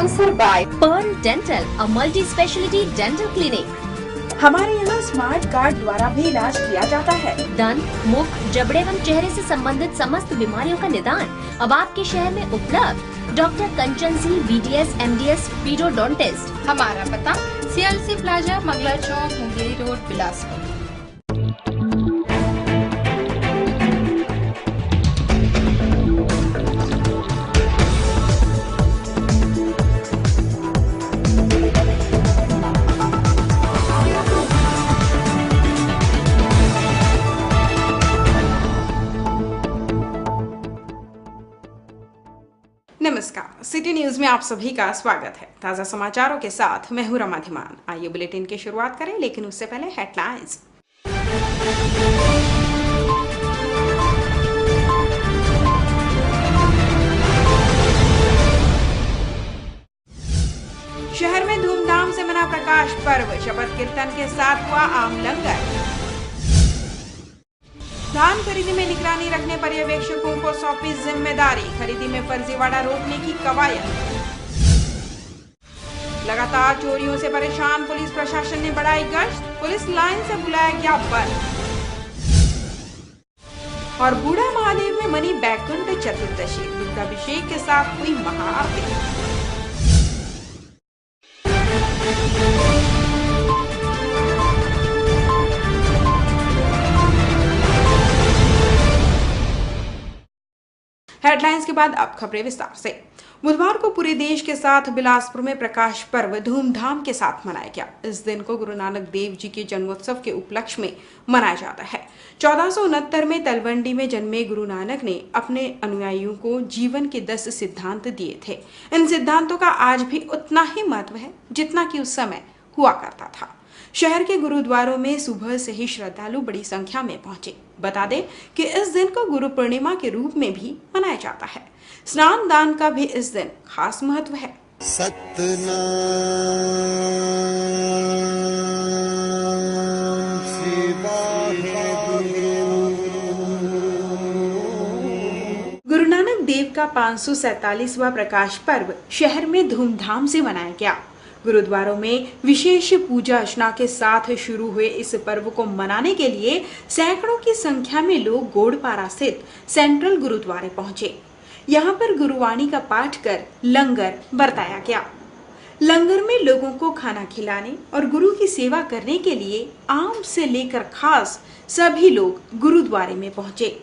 Sponsor by Perl dental, a multi speciality dental clinic. हमारे यहाँ smart card द्वारा भी इलाज किया जाता है। दंत, मुख, जबड़े एवं चेहरे से संबंधित समस्त बीमारियों का निदान अब आपके शहर में उपलब्ध। डॉक्टर कंचन सिंह, BDS, MDS, पीडोडोंटिस्ट। हमारा पता CLC प्लाजा, मंगला चौक, मुंगेरी रोड, बिलासपुर। नमस्कार, सिटी न्यूज में आप सभी का स्वागत है। ताजा समाचारों के साथ मैं हूं रमा धीमान। आइए बुलेटिन की शुरुआत करें, लेकिन उससे पहले हेडलाइंस। शहर में धूमधाम से मना प्रकाश पर्व, शपथ कीर्तन के साथ हुआ आम लंगर। धान खरीदी में निगरानी रखने पर्यवेक्षकों को सौंपी जिम्मेदारी, खरीदी में फर्जीवाड़ा रोकने की कवायद। लगातार चोरियों से परेशान पुलिस प्रशासन ने बढ़ाई गश्त, पुलिस लाइन से बुलाया गया बल। और बूढ़ा महादेव में मनी बैकुंठ चतुर्दशी, दुग्धाभिषेक के साथ हुई महाआरती। हेडलाइंस के बाद अब खबरें विस्तार से। बुधवार को पूरे देश के साथ बिलासपुर में प्रकाश पर्व धूमधाम के साथ मनाया गया। इस दिन को गुरु नानक देव जी के जन्मोत्सव के उपलक्ष्य में मनाया जाता है। 1469 में तलवंडी में जन्मे गुरु नानक ने अपने अनुयायियों को जीवन के 10 सिद्धांत दिए थे। इन सिद्धांतों का आज भी उतना ही महत्व है जितना कि उस समय हुआ करता था। शहर के गुरुद्वारों में सुबह से ही श्रद्धालु बड़ी संख्या में पहुंचे। बता दें कि इस दिन को गुरु पूर्णिमा के रूप में भी मनाया जाता है। स्नान दान का भी इस दिन खास महत्व है। सतनाम गुरु नानक देव का 547वां प्रकाश पर्व शहर में धूमधाम से मनाया गया। गुरुद्वारों में विशेष पूजा अर्चना के साथ शुरू हुए इस पर्व को मनाने के लिए सैकड़ों की संख्या में लोग गोड़पारा स्थित सेंट्रल गुरुद्वारे पहुंचे। यहां पर गुरुवाणी का पाठ कर लंगर बरताया गया। लंगर में लोगों को खाना खिलाने और गुरु की सेवा करने के लिए आम से लेकर खास सभी लोग गुरुद्वारे में पहुंचे।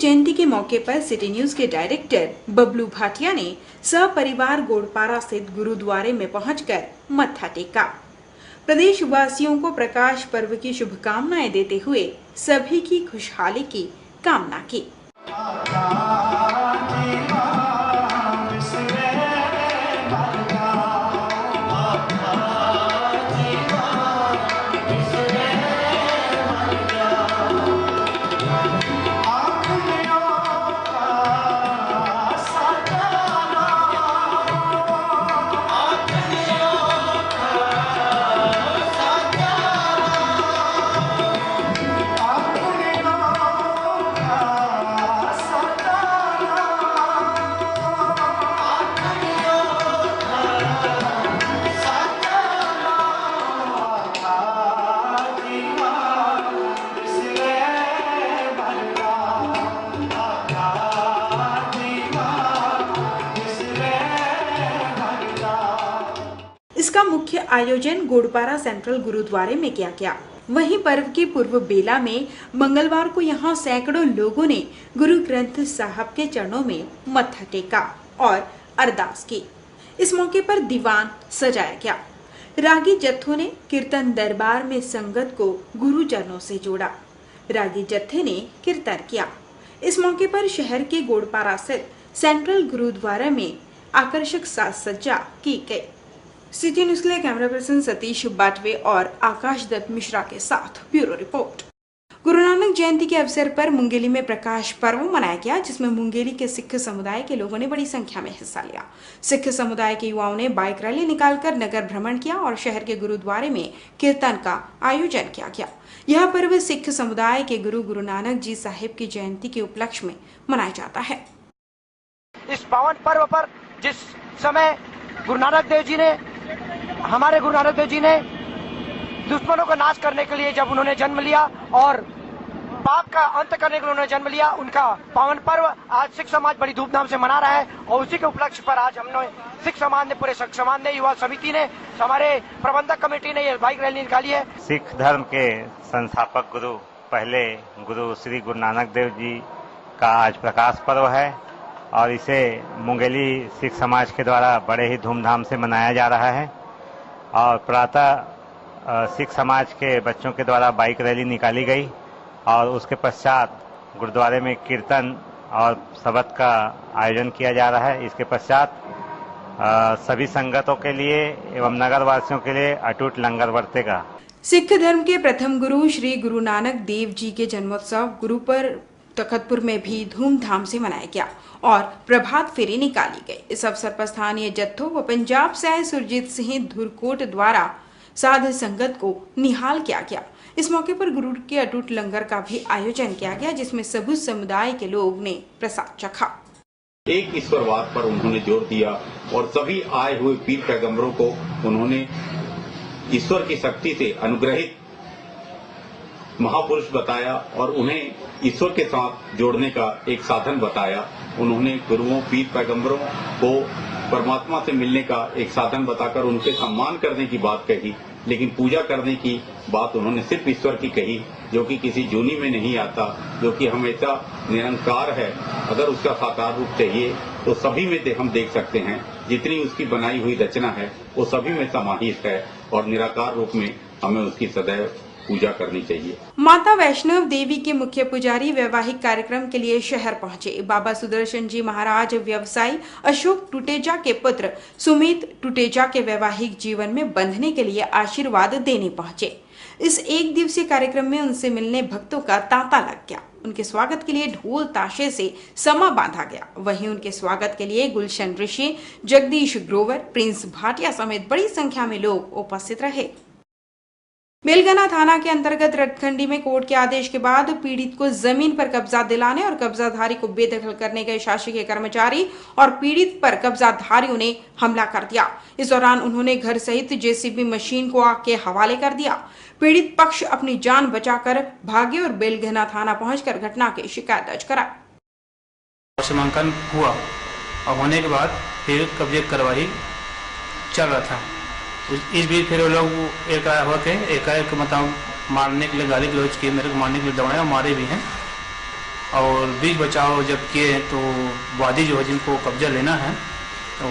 जयंती के मौके पर सिटी न्यूज के डायरेक्टर बबलू भाटिया ने सपरिवार गोड़पारा स्थित गुरुद्वारे में पहुंचकर मत्था टेका। प्रदेश वासियों को प्रकाश पर्व की शुभकामनाएं देते हुए सभी की खुशहाली की कामना की। इसका मुख्य आयोजन गोड़पारा सेंट्रल गुरुद्वारे में किया गया। वहीं पर्व की पूर्व बेला में मंगलवार को यहां सैकड़ों लोगों ने गुरु ग्रंथ साहब के चरणों में मत्था टेका और अरदास की। इस मौके पर दीवान सजाया गया। रागी जत्थों ने कीर्तन दरबार में संगत को गुरुजनों से जोड़ा। रागी जत्थे ने कीर्तन किया। इस मौके पर शहर के गोड़पारा स्थित सेंट्रल गुरुद्वारा में आकर्षक साज सज्जा की गई। सिटी न्यूज़ के लिए कैमरा पर्सन सतीश बाटवे और आकाश दत्त मिश्रा के साथ ब्यूरो रिपोर्ट। गुरु नानक जयंती के अवसर पर मुंगेली में प्रकाश पर्व मनाया गया, जिसमें मुंगेली के सिख समुदाय के लोगों ने बड़ी संख्या में हिस्सा लिया। सिख समुदाय के युवाओं ने बाइक रैली निकालकर नगर भ्रमण किया और शहर के गुरुद्वारे में कीर्तन का आयोजन किया गया। यह पर्व सिख समुदाय के गुरु नानक जी साहिब की जयंती के उपलक्ष्य में मनाया जाता है। इस पावन पर्व पर जिस समय हमारे गुरु नानक देव जी ने दुश्मनों का नाश करने के लिए जब उन्होंने जन्म लिया और पाप का अंत करने के लिए उन्होंने जन्म लिया, उनका पावन पर्व आज सिख समाज बड़ी धूमधाम से मना रहा है। और उसी के उपलक्ष्य पर आज हमने सिख समाज ने, पूरे सिख समाज ने, युवा समिति ने, हमारे प्रबंधक कमेटी ने ये बाइक रैली निकाली है। सिख धर्म के संस्थापक गुरु, पहले गुरु श्री गुरु नानक देव जी का आज प्रकाश पर्व है और इसे मुंगेली सिख समाज के द्वारा बड़े ही धूमधाम से मनाया जा रहा है। और प्रातः सिख समाज के बच्चों के द्वारा बाइक रैली निकाली गई और उसके पश्चात गुरुद्वारे में कीर्तन और शबद का आयोजन किया जा रहा है। इसके पश्चात सभी संगतों के लिए एवं नगर वासियों के लिए अटूट लंगर बरतेगा। सिख धर्म के प्रथम गुरु श्री गुरु नानक देव जी के जन्मोत्सव गुरुपर तखतपुर में भी धूमधाम से मनाया गया और प्रभात फेरी निकाली गई। इस अवसर पर स्थानीय जत्थों व पंजाब से आए सुरजीत सिंह धुरकोट द्वारा साध संगत को निहाल किया गया। इस मौके पर गुरु के अटूट लंगर का भी आयोजन किया गया, जिसमें सभी समुदाय के लोग ने प्रसाद चखा। एक ईश्वरवाद पर उन्होंने जोर दिया और सभी आए हुए पीर पैगंबरों को उन्होंने ईश्वर की शक्ति से अनुग्रहित महापुरुष बताया और उन्हें ईश्वर के साथ जोड़ने का एक साधन बताया। उन्होंने गुरुओं, पीर पैगंबरों को परमात्मा से मिलने का एक साधन बताकर उनके सम्मान करने की बात कही, लेकिन पूजा करने की बात उन्होंने सिर्फ ईश्वर की कही, जो कि किसी जूनी में नहीं आता, जो कि हमेशा निरंकार है। अगर उसका साकार रूप चाहिए तो सभी में हम देख सकते हैं, जितनी उसकी बनाई हुई रचना है वो सभी में समाहित है और निराकार रूप में हमें उसकी सदैव पूजा करनी चाहिए। माता वैष्णव देवी के मुख्य पुजारी वैवाहिक कार्यक्रम के लिए शहर पहुंचे। बाबा सुदर्शन जी महाराज व्यवसायी अशोक टुटेजा के पुत्र सुमित टुटेजा के वैवाहिक जीवन में बंधने के लिए आशीर्वाद देने पहुंचे। इस एक दिवसीय कार्यक्रम में उनसे मिलने भक्तों का तांता लग गया। उनके स्वागत के लिए ढोल ताशे से समा बांधा गया। वहीं उनके स्वागत के लिए गुलशन ऋषि, जगदीश ग्रोवर, प्रिंस भाटिया समेत बड़ी संख्या में लोग उपस्थित रहे। बेलगना थाना के अंतर्गत रटखंडी में कोर्ट के आदेश के बाद पीड़ित को जमीन पर कब्जा दिलाने और कब्जाधारी को बेदखल करने गए शासकीय कर्मचारी और पीड़ित पर कब्जाधारियों ने हमला कर दिया। इस दौरान उन्होंने घर सहित जेसीबी मशीन को आग के हवाले कर दिया। पीड़ित पक्ष अपनी जान बचाकर भागे और बेलगना थाना पहुंचकर घटना की शिकायत दर्ज कराई। सीमांकन हुआ और होने के बाद फिर कब्जे की कार्रवाई चल रहा था। इस बीच फिर वो लोग एकाएक मतलब मारने के लिए गाली गलौज किए, मेरे को मारने के लिए दौड़ाए और मारे भी हैं। और बीच बचाव जब किए तो वादी जो है जिनको कब्जा लेना है तो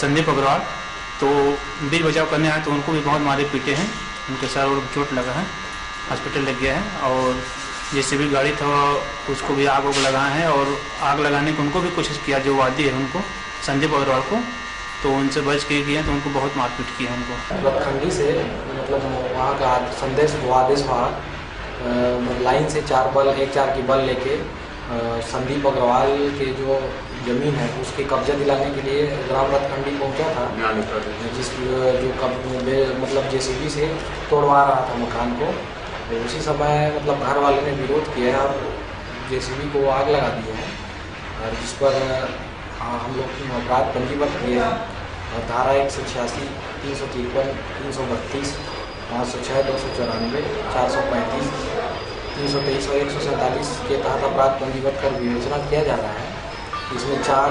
संदीप अग्रवाल, तो बीच बचाव करने आए तो उनको भी बहुत मारे पीटे हैं। उनके सर और चोट लगा है, हॉस्पिटल लग गया है। और जैसे भी गाड़ी था उसको भी आग लगाए हैं और आग लगाने की उनको भी कोशिश किया, जो वादी है उनको, संदीप अग्रवाल को, तो उनसे बच के किया तो उनको बहुत मारपीट किया उनको। रटखंडी से मतलब वहाँ का संदेश आदेश वहाँ लाइन से 4 बल 1-4 की बल लेके संदीप अग्रवाल के जो जमीन है उसके कब्जा दिलाने के लिए ग्राम रटखंडी पहुँचा था, मतलब जेसीबी से तोड़वा रहा था मकान को। तो उसी समय मतलब घर वाले ने विरोध किया है और जेसीबी को आग लगा दी है, और जिस पर हम लोग अपराध पंजीबद्ध किए हैं और धारा 186, 353, 332, 506, 294, 435, 323 और 147 के तहत अपराध पंजीबद्ध कर विवेचना किया जा रहा है। इसमें 4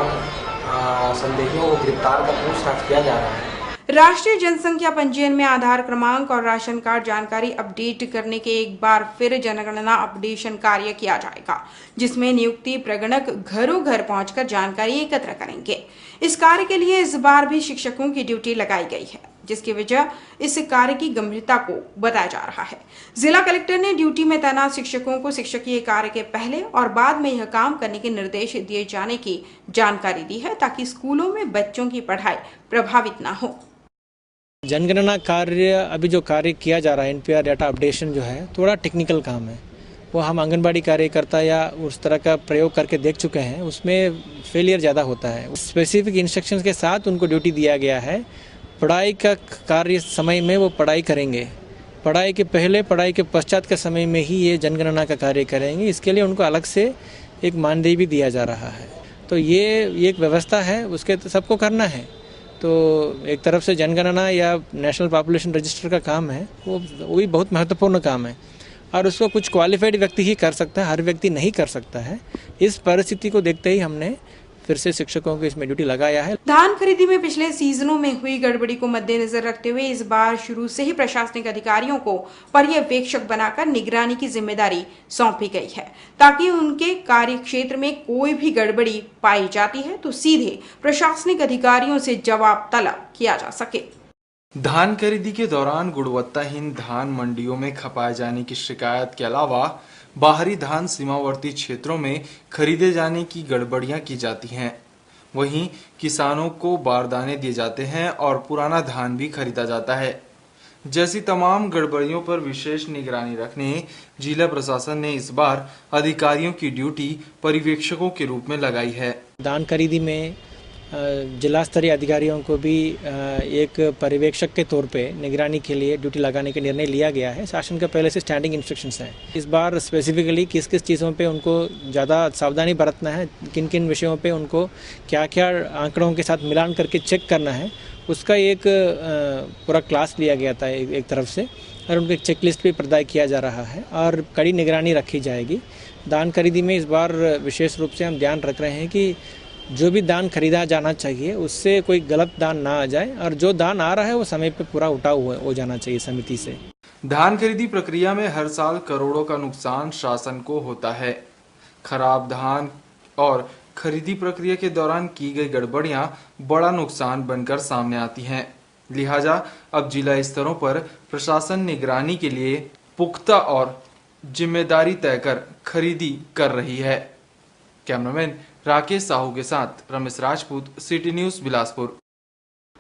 संदेहियों को गिरफ्तार कर पूछताछ किया जा रहा है। राष्ट्रीय जनसंख्या पंजीयन में आधार क्रमांक और राशन कार्ड जानकारी अपडेट करने के एक बार फिर जनगणना अपडेशन कार्य किया जाएगा, जिसमें नियुक्ति प्रगणक घरों घर पहुंचकर जानकारी एकत्र करेंगे। इस कार्य के लिए इस बार भी शिक्षकों की ड्यूटी लगाई गई है, जिसकी वजह इस कार्य की गंभीरता को बताया जा रहा है। जिला कलेक्टर ने ड्यूटी में तैनात शिक्षकों को शिक्षकीय कार्य के पहले और बाद में यह काम करने के निर्देश दिए जाने की जानकारी दी है, ताकि स्कूलों में बच्चों की पढ़ाई प्रभावित न हो। जनगणना कार्य अभी जो कार्य किया जा रहा है, एनपीआर डाटा अपडेशन जो है, थोड़ा टेक्निकल काम है। वो हम आंगनबाड़ी कार्यकर्ता या उस तरह का प्रयोग करके देख चुके हैं, उसमें फेलियर ज़्यादा होता है। स्पेसिफिक इंस्ट्रक्शंस के साथ उनको ड्यूटी दिया गया है। पढ़ाई का कार्य समय में वो पढ़ाई करेंगे, पढ़ाई के पहले पढ़ाई के पश्चात के समय में ही ये जनगणना का कार्य करेंगे। इसके लिए उनको अलग से एक मानदेय भी दिया जा रहा है। तो ये एक व्यवस्था है, उसके सबको करना है। तो एक तरफ से जनगणना या नेशनल पॉपुलेशन रजिस्टर का काम है, वो भी बहुत महत्वपूर्ण काम है और उसको कुछ क्वालिफाइड व्यक्ति ही कर सकता है, हर व्यक्ति नहीं कर सकता है। इस परिस्थिति को देखते ही हमने फिर से शिक्षकों को इसमें ड्यूटी लगाया है। धान खरीदी में पिछले सीजनों में हुई गड़बड़ी को मद्देनजर रखते हुए इस बार शुरू से ही प्रशासनिक अधिकारियों को पर्यवेक्षक बनाकर निगरानी की जिम्मेदारी सौंपी गई है, ताकि उनके कार्य क्षेत्र में कोई भी गड़बड़ी पाई जाती है तो सीधे प्रशासनिक अधिकारियों से जवाब तलब किया जा सके। धान खरीदी के दौरान गुणवत्ताहीन धान मंडियों में खपाए जाने की शिकायत के अलावा बाहरी धान सीमावर्ती क्षेत्रों में खरीदे जाने की गड़बड़ियां की जाती हैं। वहीं किसानों को बारदाने दिए जाते हैं और पुराना धान भी खरीदा जाता है। जैसी तमाम गड़बड़ियों पर विशेष निगरानी रखने जिला प्रशासन ने इस बार अधिकारियों की ड्यूटी पर्यवेक्षकों के रूप में लगाई है। धान खरीदी में जिला स्तरीय अधिकारियों को भी एक पर्यवेक्षक के तौर पे निगरानी के लिए ड्यूटी लगाने का निर्णय लिया गया है। शासन का पहले से स्टैंडिंग इंस्ट्रक्शंस हैं। इस बार स्पेसिफिकली किस किस चीज़ों पे उनको ज़्यादा सावधानी बरतना है, किन किन विषयों पे उनको क्या क्या आंकड़ों के साथ मिलान करके चेक करना है, उसका एक पूरा क्लास लिया गया था एक तरफ से, और उनको एक चेक लिस्ट भी प्रदान किया जा रहा है और कड़ी निगरानी रखी जाएगी। दान खरीदी में इस बार विशेष रूप से हम ध्यान रख रहे हैं कि जो भी दान खरीदा जाना चाहिए उससे कोई गलत दान ना आ जाए और जो दान आ रहा है वो समय पे पूरा उठा हुआ हो जाना चाहिए समिति से। धान खरीदी प्रक्रिया में हर साल करोड़ों का नुकसान शासन को होता है। खराब धान और खरीदी प्रक्रिया के दौरान की गई गड़बड़ियां बड़ा नुकसान बनकर सामने आती हैं। लिहाजा अब जिला स्तरों पर प्रशासन निगरानी के लिए पुख्ता और जिम्मेदारी तय कर खरीदी कर रही है। कैमरामैन राकेश साहू के साथ Ramesh Rajput, city news Bilaspur.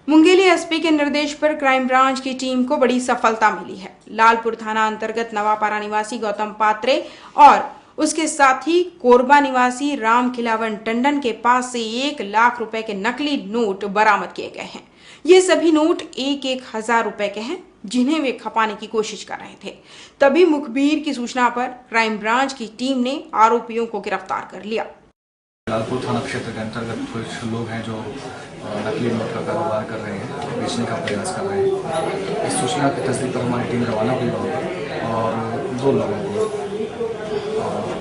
Mungeli SP के निर्देश पर क्राइम ब्रांच की टीम को बड़ी सफलता मिली है। लालपुर थाना अंतर्गत नवापारा निवासी गौतम पात्रे और उसके साथी कोरबा निवासी राम खिलावन टंडन के पास से 1 लाख रुपए के नकली नोट बरामद किए गए हैं। ये सभी नोट 1,000 रुपए के हैं, जिन्हें वे खपाने की कोशिश कर रहे थे। तभी मुखबिर की सूचना पर क्राइम ब्रांच की टीम ने आरोपियों को गिरफ्तार कर लिया। लालपुर थाना क्षेत्र के अंतर्गत कुछ लोग हैं जो नकली नोट का कारोबार कर रहे हैं, बेचने का प्रयास कर रहे हैं। इस सूचना की तस्दीक पर हमारी टीम रवाना हुई और 2 लोगों को,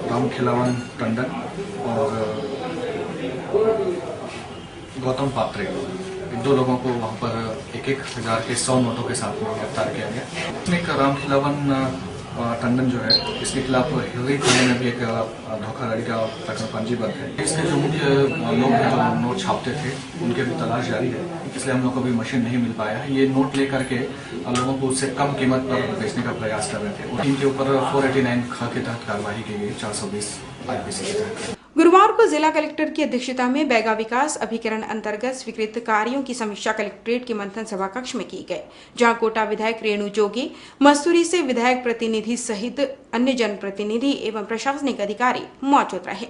राम खिलावन टंडन और गौतम पात्रे, 2 लोगों को वहाँ पर 1,000 के 100 नोटों के साथ में गिरफ्तार किया गया। इसमें राम खिलावन टंडन जो है, इसके खिलाफ हिलरी थाने में भी एक धोखाधड़ी का प्रकरण पंजीबद्ध है। इसके जो मुख्य लोग हैं जो नोट छापते थे, उनके भी तलाश जारी है, इसलिए हम लोग को भी मशीन नहीं मिल पाया है। ये नोट लेकर के लोगों को उससे कम कीमत पर बेचने का प्रयास कर रहे थे। इनके ऊपर 489 ख के तहत कार्रवाई की गई, 420 IPC के तहत। गुरुवार को जिला कलेक्टर की अध्यक्षता में बैगा विकास अभिकरण अंतर्गत स्वीकृत कार्यों की समीक्षा कलेक्ट्रेट के मंथन सभा कक्ष में की गई, जहां कोटा विधायक रेणु जोगी, मसूरी से विधायक प्रतिनिधि सहित अन्य जनप्रतिनिधि एवं प्रशासनिक अधिकारी मौजूद रहे।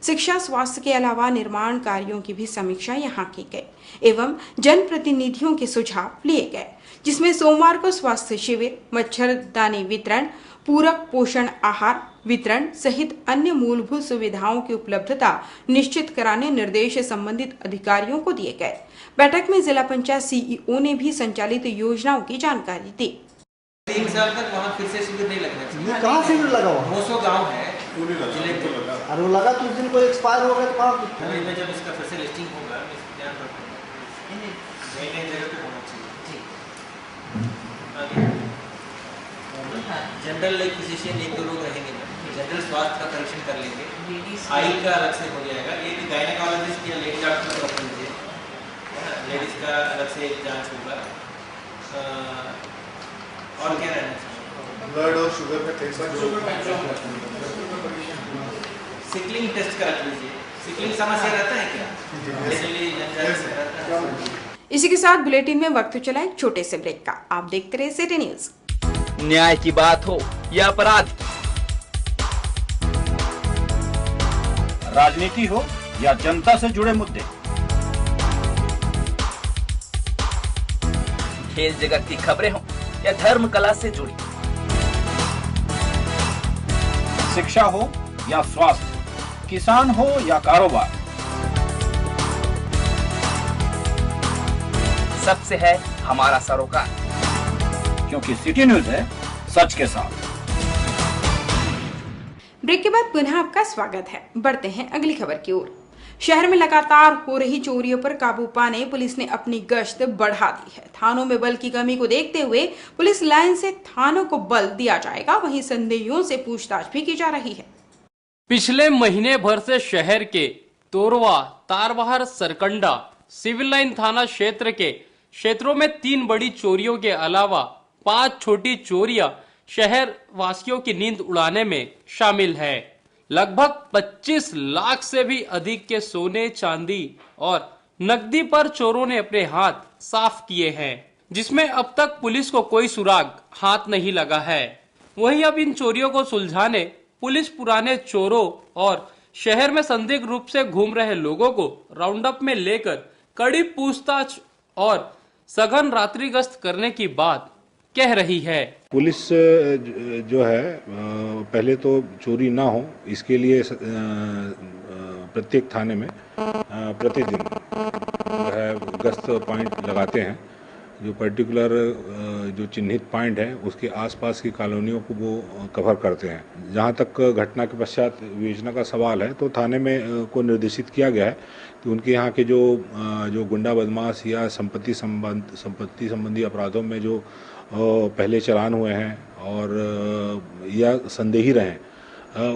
शिक्षा, स्वास्थ्य के अलावा निर्माण कार्यों की भी समीक्षा यहां की गई एवं जनप्रतिनिधियों के सुझाव लिए गए, जिसमें सोमवार को स्वास्थ्य शिविर, मच्छरदानी वितरण, पूरक पोषण आहार वितरण सहित अन्य मूलभूत सुविधाओं की उपलब्धता निश्चित कराने निर्देश संबंधित अधिकारियों को दिए गए। बैठक में जिला पंचायत CEO ने भी संचालित योजनाओं की जानकारी दी। 3 साल तक वहाँ फिर से शिविर नहीं लगना चाहिए। कहाँ शिविर लगा हुआ? 200 गाँव है। अरे वो लगा तो उस दिन कोई एक्सपायर हो गया तो कहाँ? जब इसका फिर से लिस्टिंग होगा, नई जगह पे होना चाहिए। जनरल फिजिशियन 1-2 लोग रहेंगे, जनरल स्वास्थ्य का परीक्षण कर लेंगे, आई का अलग से हो जाएगा, एक गायनेकोलॉजिस्ट या लेडी डॉक्टर को रख लीजिए, लेडीज का अलग से एक जांच होगा। और क्या रहना चाहिए? ब्लड और शुगर का टेस्ट, सिकलिंग टेस्ट का रख लीजिए। सिकलिंग समस्या रहता है क्या? इसी के साथ बुलेटिन में वक्त चला एक छोटे से ब्रेक का। आप देखते रहे सिटी न्यूज। न्याय की बात हो या अपराध, राजनीति हो या जनता से जुड़े मुद्दे, खेल जगत की खबरें हो या धर्म कला से जुड़ी, शिक्षा हो या स्वास्थ्य, किसान हो या कारोबार, सबसे है हमारा सरोकार, क्योंकि सिटी न्यूज है सच के साथ। ब्रेक के बाद पुनः आपका स्वागत है। बढ़ते हैं अगली खबर की ओर। शहर में लगातार हो रही चोरियों पर काबू पाने पुलिस ने अपनी गश्त बढ़ा दी है। थानों में बल की कमी को देखते हुए पुलिस लाइन से थानों को बल दिया जाएगा, वहीं संदेहियों से पूछताछ भी की जा रही है। पिछले महीने भर से शहर के तोरवा, तारबहार, सरकंडा, सिविल लाइन थाना क्षेत्र के क्षेत्रों में 3 बड़ी चोरियों के अलावा 5 छोटी चोरियां शहर वासियों की नींद उड़ाने में शामिल है। लगभग 25 लाख से भी अधिक के सोने, चांदी और नकदी पर चोरों ने अपने हाथ साफ किए हैं, जिसमें अब तक पुलिस को कोई सुराग हाथ नहीं लगा है। वहीं अब इन चोरियों को सुलझाने पुलिस पुराने चोरों और शहर में संदिग्ध रूप से घूम रहे लोगों को राउंड अप में लेकर कड़ी पूछताछ और सघन रात्रि गश्त करने की बात कह रही है। पुलिस जो है पहले तो चोरी ना हो, इसके लिए प्रत्येक थाने में प्रतिदिन जो है गश्त पॉइंट लगाते हैं। जो पर्टिकुलर जो चिन्हित पॉइंट है उसके आसपास की कॉलोनियों को वो कवर करते हैं। जहाँ तक घटना के पश्चात विवेचना का सवाल है तो थाने में को निर्देशित किया गया है कि उनके यहाँ के जो गुंडा बदमाश या संपत्ति संबंधी अपराधों में जो पहले चालान हुए हैं और या संदेही रहे हैं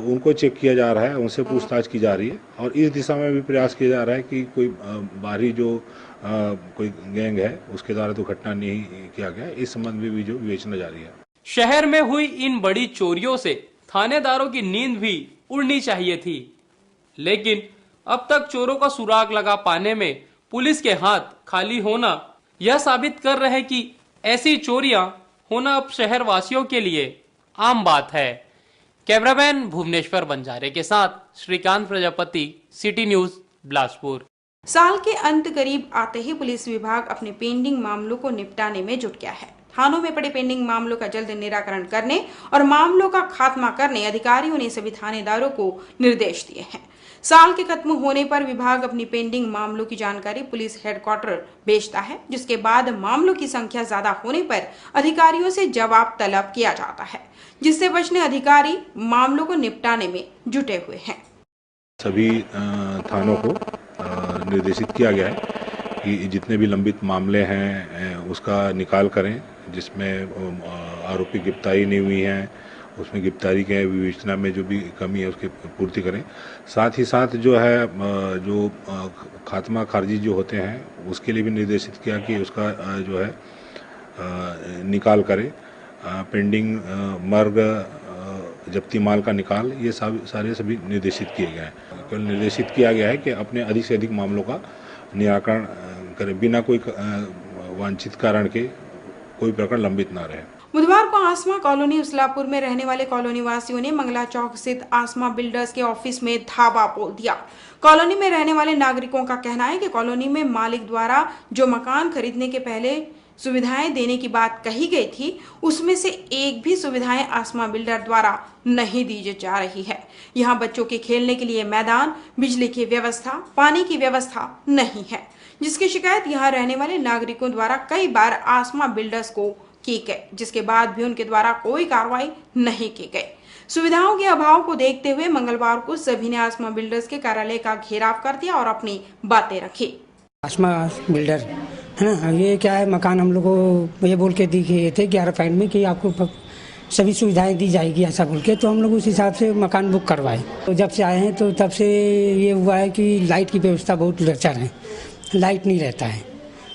उनको चेक किया जा रहा है, उनसे पूछताछ की जा रही है और इस दिशा में भी प्रयास किया जा रहा है कि कोई बाहरी जो कोई गैंग है उसके द्वारा तो घटना नहीं किया गया। इस संबंध में भी जो विवेचना जारी है। शहर में हुई इन बड़ी चोरियों से थानेदारों की नींद भी उड़नी चाहिए थी, लेकिन अब तक चोरों का सुराग लगा पाने में पुलिस के हाथ खाली होना यह साबित कर रहे कि ऐसी चोरियां होना अब शहर वासियों के लिए आम बात है। कैमरामैन भुवनेश्वर बंजारे के साथ श्रीकांत प्रजापति, सिटी न्यूज, बिलासपुर। साल के अंत करीब आते ही पुलिस विभाग अपने पेंडिंग मामलों को निपटाने में जुट गया है। थानों में पड़े पेंडिंग मामलों का जल्द निराकरण करने और मामलों का खात्मा करने अधिकारियों ने सभी थानेदारों को निर्देश दिए हैं। साल के खत्म होने पर विभाग अपनी पेंडिंग मामलों की जानकारी पुलिस हेडक्वार्टर भेजता है, जिसके बाद मामलों की संख्या ज्यादा होने पर अधिकारियों से जवाब तलब किया जाता है, जिससे बचने अधिकारी मामलों को निपटाने में जुटे हुए हैं। सभी थानों को निर्देशित किया गया है कि जितने भी लंबित मामले हैं उसका निकाल करें, जिसमें आरोपी गिरफ्तारी नहीं हुई है उसमें गिरफ्तारी के विवेचना में जो भी कमी है उसकी पूर्ति करें। साथ ही साथ जो है जो खात्मा खारिजी जो होते हैं उसके लिए भी निर्देशित किया कि उसका जो है निकाल करें। पेंडिंग मर्ग जब्ती माल का निकाल, ये सारे सभी निर्देशित किए गए हैं। कल निर्देशित किया गया है कि अपने अधिक से अधिक मामलों का निराकरण करें, बिना कोई वांछित कारण के कोई प्रकरण लंबित ना रहे। बुधवार को आसमा कॉलोनी उस्लापुर में रहने वाले कॉलोनी वासियों ने मंगला चौक स्थित आसमा बिल्डर्स के ऑफिस में धावा बोल दिया। कॉलोनी में रहने वाले नागरिकों का कहना है कि कॉलोनी में मालिक द्वारा जो मकान खरीदने के पहले सुविधाएं देने की बात कही गई थी, उसमें से एक भी सुविधाएं आसमा बिल्डर द्वारा नहीं दी जा रही है। यहाँ बच्चों के खेलने के लिए मैदान, बिजली की व्यवस्था, पानी की व्यवस्था नहीं है, जिसकी शिकायत यहाँ रहने वाले नागरिकों द्वारा कई बार आसमा बिल्डर्स को की गई, जिसके बाद भी उनके द्वारा कोई कार्रवाई नहीं की गई। सुविधाओं के अभाव को देखते हुए मंगलवार को सभी ने आसमा बिल्डर्स के कार्यालय का घेराव कर दिया और अपनी बातें रखी। आसमा बिल्डर है ना। ये क्या है, मकान हम लोग को ये बोल के दिए थे 11 पॉइंट में कि आपको सभी सुविधाएं दी जाएगी ऐसा बोल के, तो हम लोग उस हिसाब से मकान बुक करवाए। तो जब से आए हैं तो तब से ये हुआ है कि लाइट की व्यवस्था बहुत लचर है, लाइट नहीं रहता है।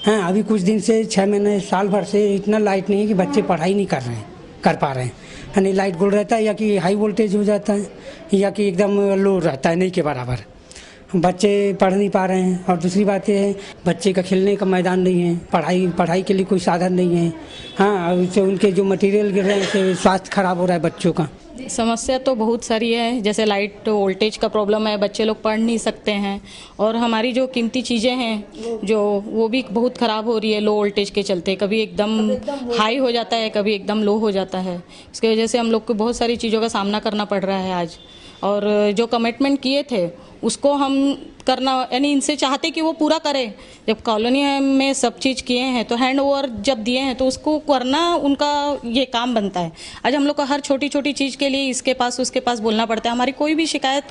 हाँ, अभी कुछ दिन से 6 महीने साल भर से इतना लाइट नहीं है कि बच्चे पढ़ाई नहीं कर पा रहे हैं। यानी लाइट गोल रहता है या कि हाई वोल्टेज हो जाता है या कि एकदम लो रहता है, नहीं के बराबर। बच्चे पढ़ नहीं पा रहे हैं। और दूसरी बात ये है, बच्चे का खेलने का मैदान नहीं है, पढ़ाई के लिए कोई साधन नहीं है। हाँ, उससे उनके जो मटेरियल गिर रहे हैं उससे स्वास्थ्य खराब हो रहा है बच्चों का। समस्या तो बहुत सारी है, जैसे लाइट वोल्टेज का प्रॉब्लम है, बच्चे लोग पढ़ नहीं सकते हैं और हमारी जो कीमती चीज़ें हैं जो वो भी बहुत ख़राब हो रही है लो वोल्टेज के चलते। कभी एकदम हाई हो जाता है, कभी एकदम लो हो जाता है। इसकी वजह से हम लोग को बहुत सारी चीज़ों का सामना करना पड़ रहा है आज। और जो कमिटमेंट किए थे उसको हम करना, यानी इनसे चाहते कि वो पूरा करें। जब कॉलोनी में सब चीज़ किए हैं तो हैंड ओवर जब दिए हैं तो उसको करना उनका ये काम बनता है। आज हम लोग को हर छोटी छोटी चीज़ के लिए इसके पास उसके पास बोलना पड़ता है। हमारी कोई भी शिकायत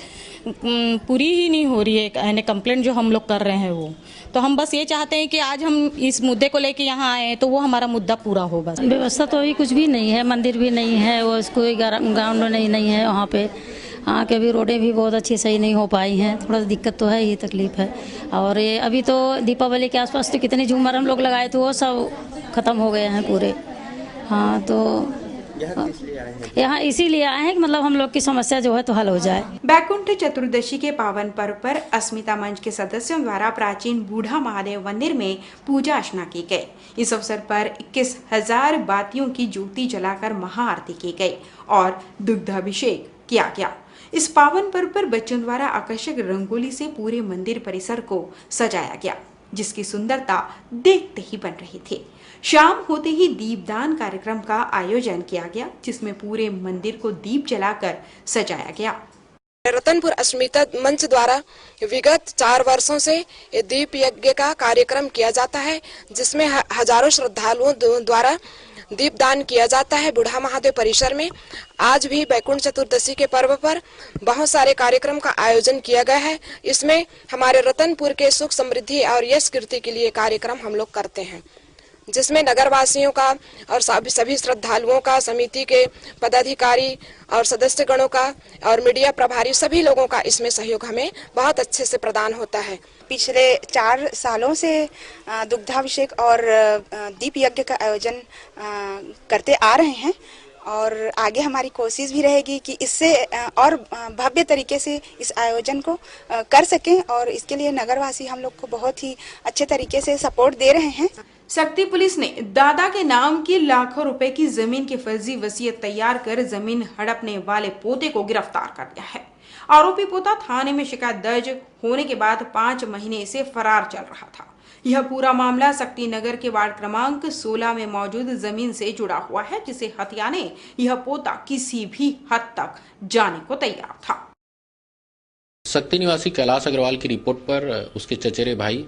पूरी ही नहीं हो रही है, यानी कंप्लेंट जो हम लोग कर रहे हैं वो। तो हम बस ये चाहते हैं कि आज हम इस मुद्दे को लेके यहाँ आए तो वो हमारा मुद्दा पूरा हो। बस व्यवस्था तो अभी कुछ भी नहीं है, मंदिर भी नहीं है, वो कोई ग्राउंड नहीं है वहाँ पे। हाँ, के अभी रोडें भी बहुत अच्छी सही नहीं हो पाई हैं, थोड़ा दिक्कत तो है ही, तकलीफ है। और ये अभी तो दीपावली के आसपास तो कितनी झूमर हम लोग लगाए थे वो सब खत्म हो गए हैं पूरे। हाँ, तो यहाँ इसीलिए आए हैं कि मतलब हम लोग की समस्या जो है तो हल हो जाए। बैकुंठ चतुर्दशी के पावन पर्व पर अस्मिता मंच के सदस्यों द्वारा प्राचीन बूढ़ा महादेव मंदिर में पूजा अर्चना की गई। इस अवसर पर 21,000 बातियों की ज्योति जलाकर महाआरती की गई और दुग्धाभिषेक किया गया। इस पावन पर्व पर बच्चों द्वारा आकर्षक रंगोली से पूरे मंदिर परिसर को सजाया गया, जिसकी सुंदरता देखते ही बन रही थी। शाम होते ही दीपदान कार्यक्रम का आयोजन किया गया, जिसमें पूरे मंदिर को दीप जलाकर सजाया गया। रतनपुर अस्मिता मंच द्वारा विगत 4 वर्षों से दीप यज्ञ का कार्यक्रम किया जाता है, जिसमें हजारों श्रद्धालुओं द्वारा दीपदान किया जाता है बूढ़ा महादेव परिसर में। आज भी बैकुंठ चतुर्दशी के पर्व पर बहुत सारे कार्यक्रम का आयोजन किया गया है। इसमें हमारे रतनपुर के सुख समृद्धि और यश कीर्ति के लिए कार्यक्रम हम लोग करते हैं, जिसमें नगरवासियों का और सभी श्रद्धालुओं का, समिति के पदाधिकारी और सदस्यगणों का और मीडिया प्रभारी सभी लोगों का इसमें सहयोग हमें बहुत अच्छे से प्रदान होता है। पिछले 4 सालों से दुग्धाभिषेक और दीप यज्ञ का आयोजन करते आ रहे हैं और आगे हमारी कोशिश भी रहेगी कि इससे और भव्य तरीके से इस आयोजन को कर सकें और इसके लिए नगरवासी हम लोग को बहुत ही अच्छे तरीके से सपोर्ट दे रहे हैं। शक्ति पुलिस ने दादा के नाम की लाखों रुपए की जमीन की फर्जी वसीयत तैयार कर जमीन हड़पने वाले पोते को गिरफ्तार कर लिया है। आरोपी पोता थाने में शिकायत दर्ज होने के बाद 5 महीने से फरार चल रहा था। यह पूरा मामला शक्ति नगर के वार्ड क्रमांक 16 में मौजूद जमीन से जुड़ा हुआ है, जिसे हथियाने यह पोता किसी भी हद तक जाने को तैयार था। शक्ति निवासी कैलाश अग्रवाल की रिपोर्ट पर उसके चचेरे भाई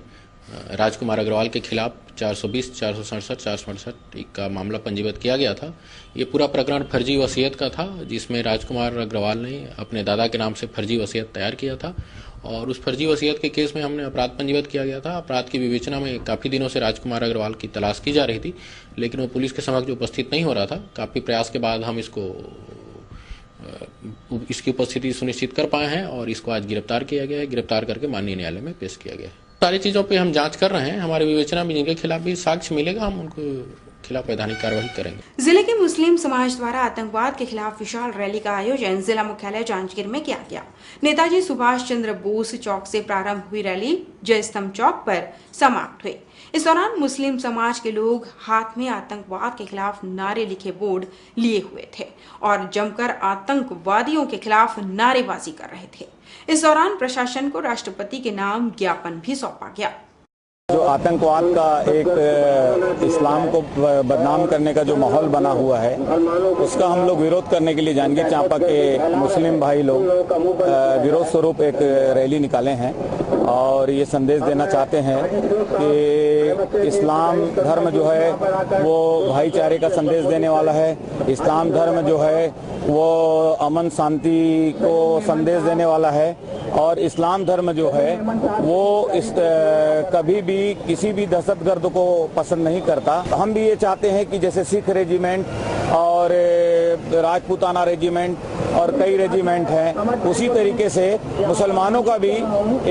राजकुमार अग्रवाल के खिलाफ 420, 467, 467 का मामला पंजीबद्ध किया गया था। ये पूरा प्रकरण फर्जी वसीयत का था, जिसमें राजकुमार अग्रवाल ने अपने दादा के नाम से फर्जी वसीयत तैयार किया था और उस फर्जी वसीयत के केस में हमने अपराध पंजीबद्ध किया गया था। अपराध की विवेचना में काफ़ी दिनों से राजकुमार अग्रवाल की तलाश की जा रही थी, लेकिन वो पुलिस के समक्ष उपस्थित नहीं हो रहा था। काफ़ी प्रयास के बाद हम इसकी उपस्थिति सुनिश्चित कर पाए हैं और इसको आज गिरफ्तार किया गया है। गिरफ्तार करके माननीय न्यायालय में पेश किया गया है। सारी चीज़ों पे हम जांच कर रहे हैं। हमारे विवेचना में जिनके खिलाफ भी साक्ष्य मिलेगा हम उनको खिलाफ वैधानिक कार्रवाई करेंगे। जिले के मुस्लिम समाज द्वारा आतंकवाद के खिलाफ विशाल रैली का आयोजन जिला मुख्यालय जांजगीर में किया गया। नेताजी सुभाष चंद्र बोस चौक से प्रारंभ हुई रैली जय स्तंभ चौक पर समाप्त हुई। इस दौरान मुस्लिम समाज के लोग हाथ में आतंकवाद के खिलाफ नारे लिखे बोर्ड लिए हुए थे और जमकर आतंकवादियों के खिलाफ नारेबाजी कर रहे थे। इस दौरान प्रशासन को राष्ट्रपति के नाम ज्ञापन भी सौंपा गया। जो आतंकवाद का एक इस्लाम को बदनाम करने का जो माहौल बना हुआ है, उसका हम लोग विरोध करने के लिए जांजगीर चांपा के मुस्लिम भाई लोग विरोध स्वरूप एक रैली निकाले हैं और ये संदेश देना चाहते हैं कि इस्लाम धर्म जो है वो भाईचारे का संदेश देने वाला है। इस्लाम धर्म जो है वो अमन शांति को संदेश देने वाला है और इस्लाम धर्म जो है वो कभी भी किसी भी दहशतगर्द को पसंद नहीं करता। हम भी ये चाहते हैं कि जैसे सिख रेजिमेंट और राजपूताना रेजिमेंट और कई रेजिमेंट हैं, उसी तरीके से मुसलमानों का भी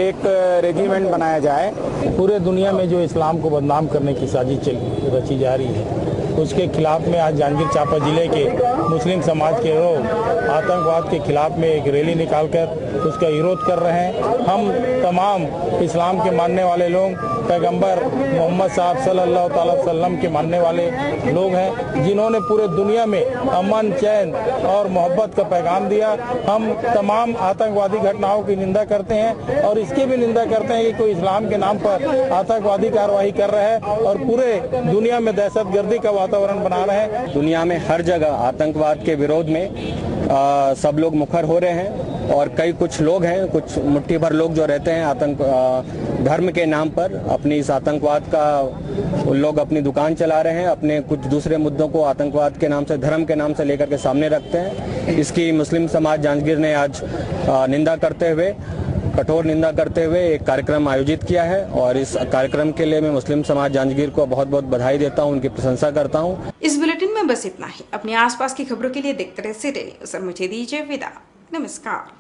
एक रेजिमेंट बनाया जाए। पूरे दुनिया में जो इस्लाम को बदनाम करने की साजिश रची जा रही है, उसके खिलाफ में आज जांजगीर चांपा जिले के मुस्लिम समाज के लोग आतंकवाद के खिलाफ में एक रैली निकालकर उसका विरोध कर रहे हैं। हम तमाम इस्लाम के मानने वाले लोग, पैगंबर मोहम्मद साहब सल्लल्लाहु अलैहि वसल्लम के मानने वाले लोग हैं, जिन्होंने पूरे दुनिया में अमन, चैन और मोहब्बत का पैगाम दिया। हम तमाम आतंकवादी घटनाओं की निंदा करते हैं और इसकी भी निंदा करते हैं कि कोई इस्लाम के नाम पर आतंकवादी कार्रवाई कर रहा है और पूरे दुनिया में दहशतगर्दी का वातावरण बना रहे हैं। दुनिया में हर जगह आतंकवाद के विरोध में सब लोग मुखर हो रहे हैं और कुछ लोग हैं, कुछ मुट्ठी भर लोग जो रहते हैं आतंक धर्म के नाम पर अपनी इस आतंकवाद का लोग अपनी दुकान चला रहे हैं, अपने कुछ दूसरे मुद्दों को आतंकवाद के नाम से, धर्म के नाम से लेकर के सामने रखते हैं। इसकी मुस्लिम समाज जांजगीर ने आज निंदा करते हुए, कठोर निंदा करते हुए एक कार्यक्रम आयोजित किया है और इस कार्यक्रम के लिए मैं मुस्लिम समाज जांजगीर को बहुत बहुत बधाई देता हूं, उनकी प्रशंसा करता हूं। इस बुलेटिन में बस इतना ही। अपने आसपास की खबरों के लिए देखते रहिए सिटी न्यूज़। मुझे दीजिए विदा। नमस्कार।